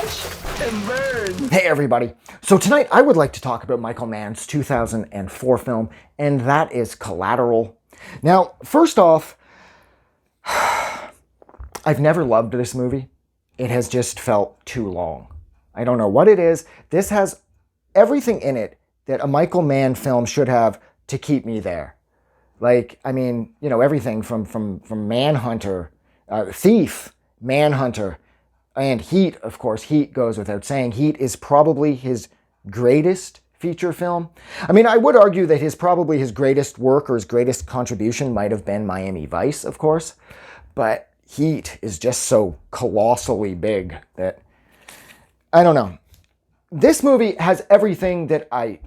Watch and burn. Hey everybody. So tonight I would like to talk about Michael Mann's 2004 film, and that is Collateral. Now, first off, I've never loved this movie. It has just felt too long. I don't know what it is. This has everything in it that a Michael Mann film should have to keep me there. Like, I mean, you know, everything from Manhunter, Thief, Manhunter, and Heat, of course. Heat goes without saying. Heat is probably his greatest feature film. I mean, I would argue that probably his greatest work or his greatest contribution might have been Miami Vice, of course. But Heat is just so colossally big that, I don't know. This movie has everything that I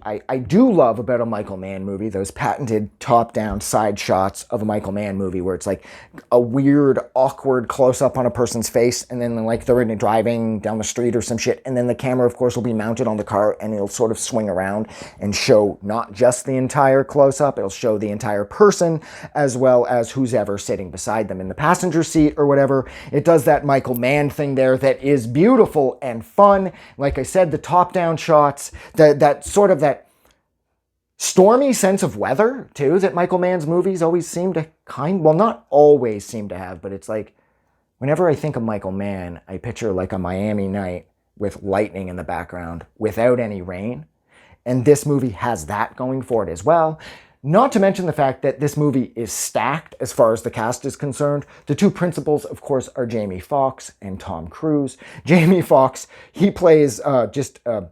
do love about a Michael Mann movie, those patented top-down side shots of a Michael Mann movie where it's like a weird, awkward close-up on a person's face, and then like they're driving down the street or some shit, and then the camera, of course, will be mounted on the car, and it'll sort of swing around and show not just the entire close-up, it'll show the entire person, as well as who's ever sitting beside them in the passenger seat or whatever. It does that Michael Mann thing there that is beautiful and fun. Like I said, the top-down shots, that sort of that stormy sense of weather, too, that Michael Mann's movies always seem to well, not always seem to have, but it's like, whenever I think of Michael Mann, I picture like a Miami night with lightning in the background without any rain. And this movie has that going for it as well. Not to mention the fact that this movie is stacked as far as the cast is concerned. The two principals, of course, are Jamie Foxx and Tom Cruise. Jamie Foxx, he plays just a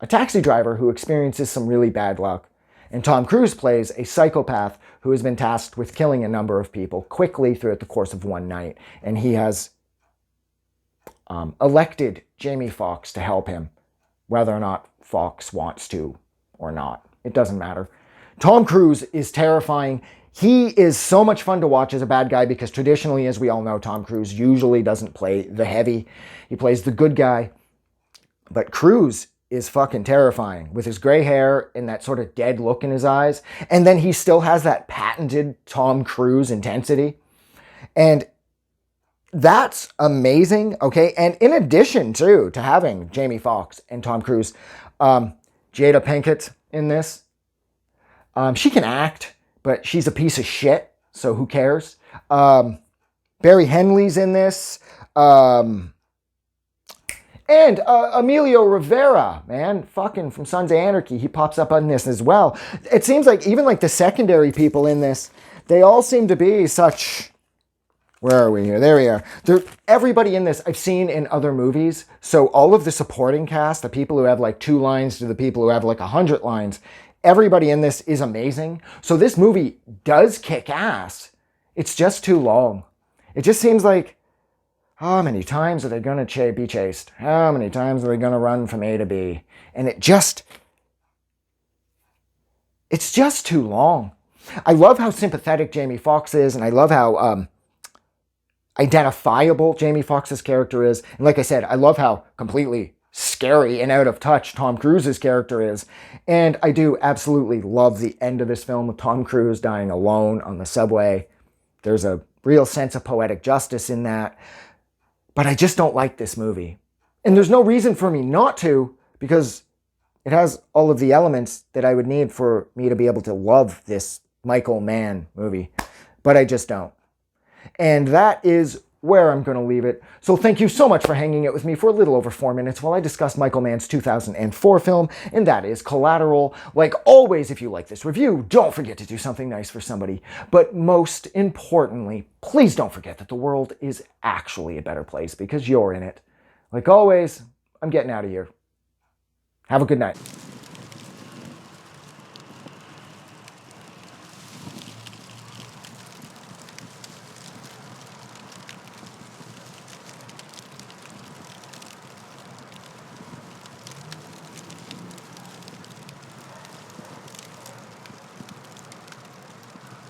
taxi driver who experiences some really bad luck. And Tom Cruise plays a psychopath who has been tasked with killing a number of people quickly throughout the course of one night. And he has elected Jamie Foxx to help him, whether or not Foxx wants to or not. It doesn't matter. Tom Cruise is terrifying. He is so much fun to watch as a bad guy because traditionally, as we all know, Tom Cruise usually doesn't play the heavy. He plays the good guy. But Cruise is fucking terrifying with his gray hair and that sort of dead look in his eyes. And then he still has that patented Tom Cruise intensity. And that's amazing, okay? And in addition, too, to having Jamie Foxx and Tom Cruise, Jada Pinkett in this, she can act, but she's a piece of shit, so who cares? Barry Henley's in this. And Emilio Rivera, man, fucking from Sons of Anarchy, he pops up on this as well. It seems like even like the secondary people in this, they all seem to be such... Where are we here? There we are. Everybody in this I've seen in other movies, so all of the supporting cast, the people who have like 2 lines to the people who have like 100 lines, everybody in this is amazing. So this movie does kick ass. It's just too long. It just seems like, how many times are they going to be chased? How many times are they going to run from A to B? And it's just too long. I love how sympathetic Jamie Foxx is, and I love how identifiable Jamie Foxx's character is. And like I said, I love how completely scary and out of touch Tom Cruise's character is. And I do absolutely love the end of this film with Tom Cruise dying alone on the subway. There's a real sense of poetic justice in that. But I just don't like this movie. And there's no reason for me not to, because it has all of the elements that I would need for me to be able to love this Michael Mann movie. But I just don't. And that is where I'm going to leave it. So thank you so much for hanging out with me for a little over 4 minutes while I discussed Michael Mann's 2004 film, and that is Collateral. Like always, if you like this review, don't forget to do something nice for somebody. But most importantly, please don't forget that the world is actually a better place because you're in it. Like always, I'm getting out of here. Have a good night.